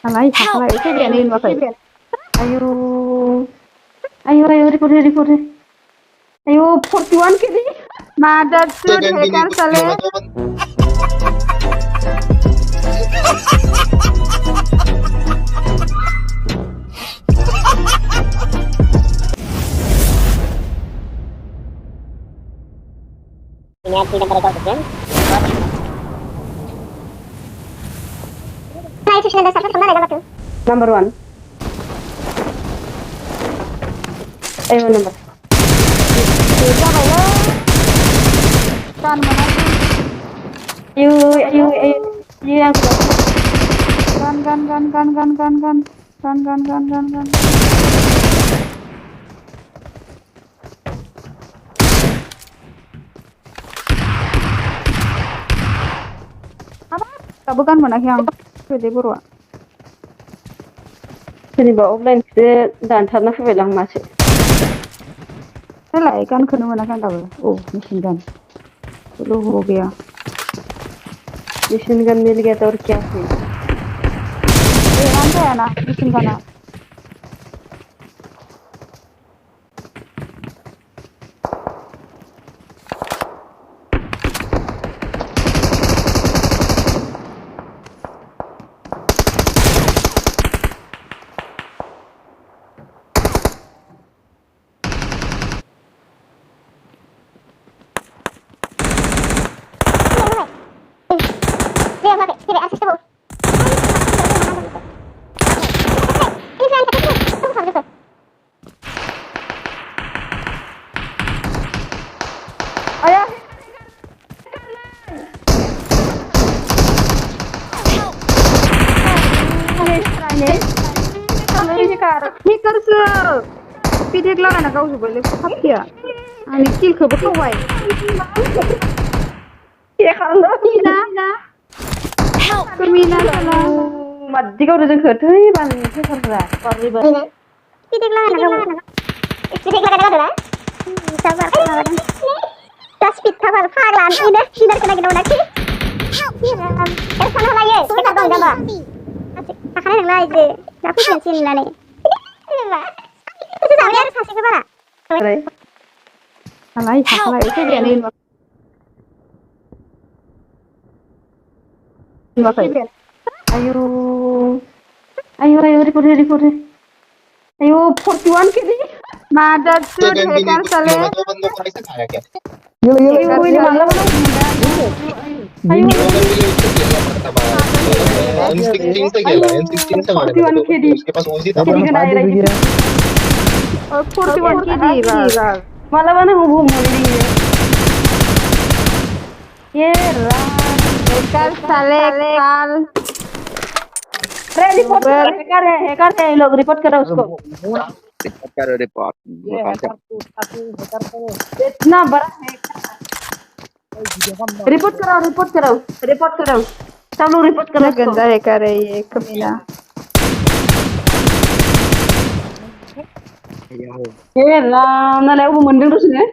Alay, hakalay. Itu dia nih pakai. Ayo, ayo, report, report. Ayo, 41 kiri. Mother shoot hacker sale. Ini tidak berekor nah itu sudah dasar kemana dapat tuh Number 1. Ayo number. tiga halo kan mana Ayo, yang kan bukan mana yang pede burwa. Sini bawa offline kita dan thana felang masih. Saya ikan kena mana kan tahu. Oh, machine gun. Lo हो गया. Machine gun मिल गया तो और क्या है? ये आंटा है ना machine gun ना. Ayah. Hackers PDF लागा ना गाव जोबले खापथिया आणि किल खबो खाबाय ए खालामदो ना Kermina sana mati kau udah jengket hei bang itu serba korban tidak lah sabar kawan tas pit kabar paglan ini sinar kena gina lagi sana lagi kita bang jamba asik akhirnya lagi deh aku pensiun nane itu sama harus kasih kepada alay itu dia nih ayo report ayo 41 kiri mother shoot hacker sale yo ini malam ayo N16 से मारे उसके पास ओसी था 41 kiri malam mana mau muli ये hacker साले काल report hacker है ये लोग रिपोर्ट करो उसको रिपोर्ट इतना बड़ा रिपोर्ट करो सब लोग रिपोर्ट करो गंदा हैकर है ये कमीना ये राम ना ले वो मंदिर तो सुने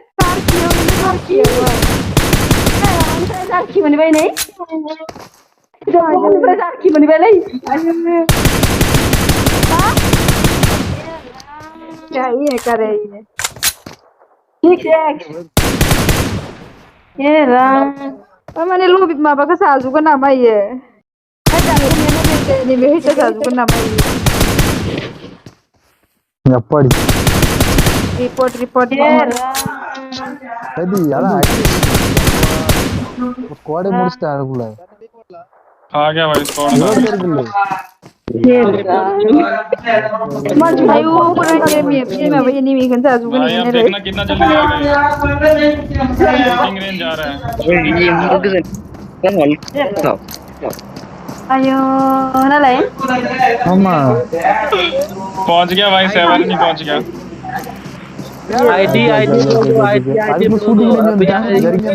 Sarki mani bay नहीं Sarki mani bay नहीं क्या ये करे ये ठीक ये राम मैंने लो भी माँ बाका सासू का नाम है ये नहीं मेरी तो सासू का नाम है Ngapain? रिपोर्ट Tadi यार स्क्वाड முடிச்சிட்ட அதுக்குள்ள आ गया भाई स्क्वाड मज भाई वो पूरा गेम में भाई एनिमी kan सासू का भाई अब देखना कितना जल्दी आ गए शूटिंग रेंज आ रहा है ayo ना ले ஆமா पहुंच गया भाई 7 नहीं पहुंच गया आईडी शूटिंग में जरिया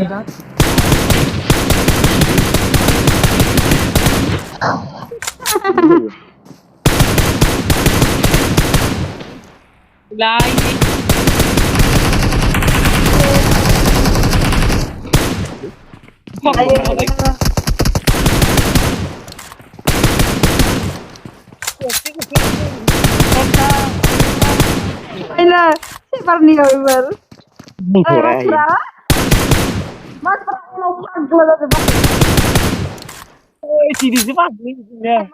Aina, si Parni over. Mas Pra. Mas Pra ulau pagla da deba.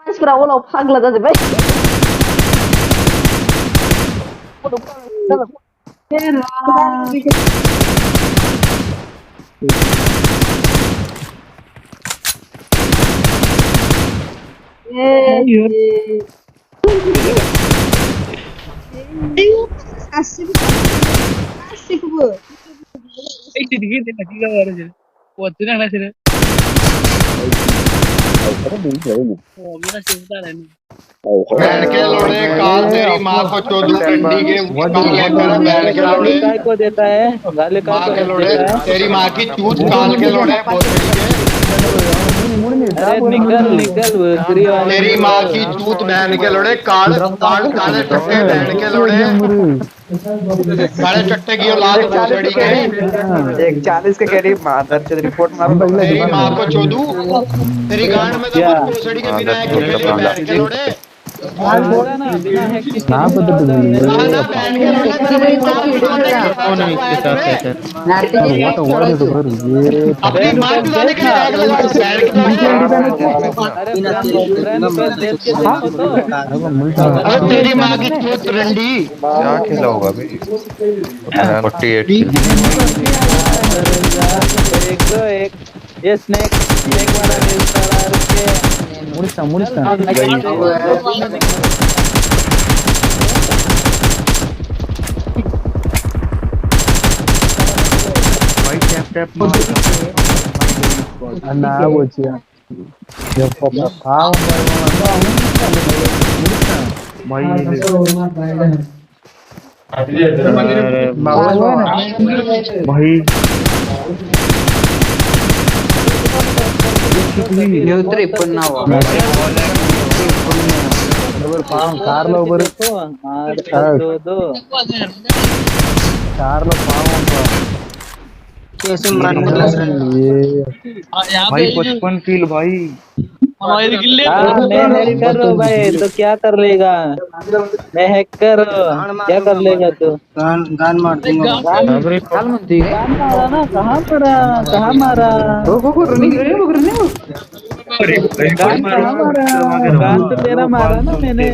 Mas Pra ulau pagla da deba. Asik bu. बहन के लोड़े काल तेरी माँ को चोदू पिंडी के काल लेकर बहन के लोड़े काय को देता है गाली माँ काय के को लोड़े देता है तेरी माँ की चूत काल के लोड़े भोसड़ी के अरे निकल निकल फ्री वाले तेरी माँ की चूत बहन के लोड़े काल काल काले टट्टे बहन के लोड़े काले टट्टे की औलाद भोसड़ी के 140 के करीब मादर से रिपोर्ट मारो तेरी माँ को चोदू तेरी गांड में तो क्या? भोसड़ी के बिना है कि बहन के लोड़े बोला ना बिना है कि ना बहन के लोड़े तेरी माँ की कौन है इसके साथ है सर अपनी माँ की गाली के आग लगा बहन के अरे फ्रेंड पे देख के देखो तो अरे तेरी माँ की चूत रंडी क्या खेला होगा भाई 48 एक दो एक ये स्नेक वाला मिलता है रुके కార్లో दो दो కార్లో పావం भाई 55 किल भाई मैं हैक कर रहा हूँ भाई तो क्या कर लेगा मैं हैक कर क्या कर लेगा तू गान मार दूंगा गान मारा ना कहाँ मारा गान कहाँ मारा गान तो तेरा मारा ना मैंने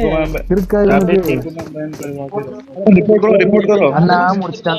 रिपोर्ट करो रिपोर्ट करो అన్నా ముడిస్తా